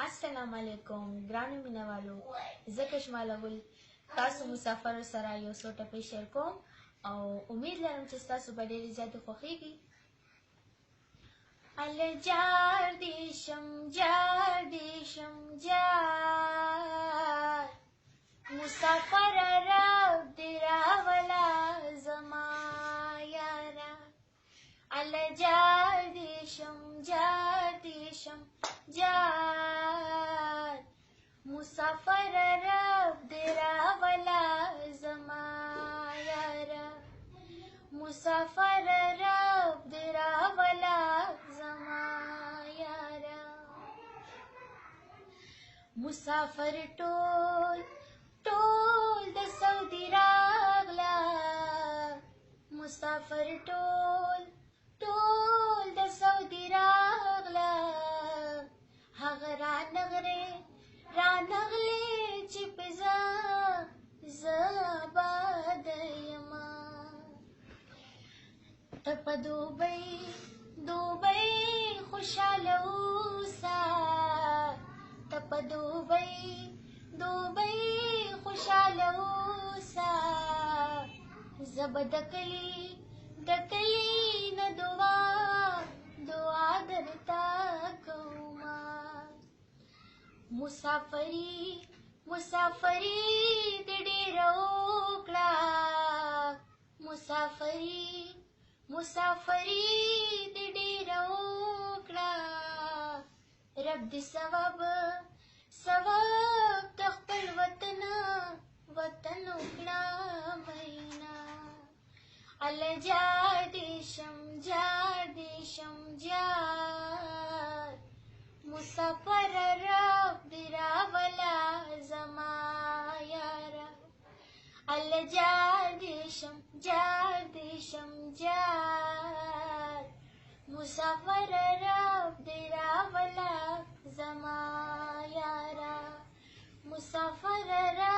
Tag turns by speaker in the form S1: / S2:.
S1: अस्सलामुअलैकुम ग्रानो मीना वालों ज़कश मालागुल तासु मुसाफर सरा यो सो टपे शेयर कोम او امید لرم چې تاسو به ډېر زیات خوښیږي ال جار دیشم جار مسافر رب درا ولا زما یارا ال جار دیشم جار مسافر رب درا ولا زما مسافر رب درا ولا زما یارا مسافر ټول د سعودي راغلا مسافر ټول د سعودي راغلا هغه رانغلې چې پزا زباد یما تپ دوبئی خوشاله اوسه تپ دوبئی خوشاله اوسه زب د کلی نه دعا درتا کوما مسافری د ډېر وکړه مسافری د ډېر وکړه رب دې ثواب د خپل وطن وکړه مینا ال جار دیشم جار مسافر رب درا ولا زما یارا ال جار دیشم جار مسافر رب درا ولا زما یارا مسافر رب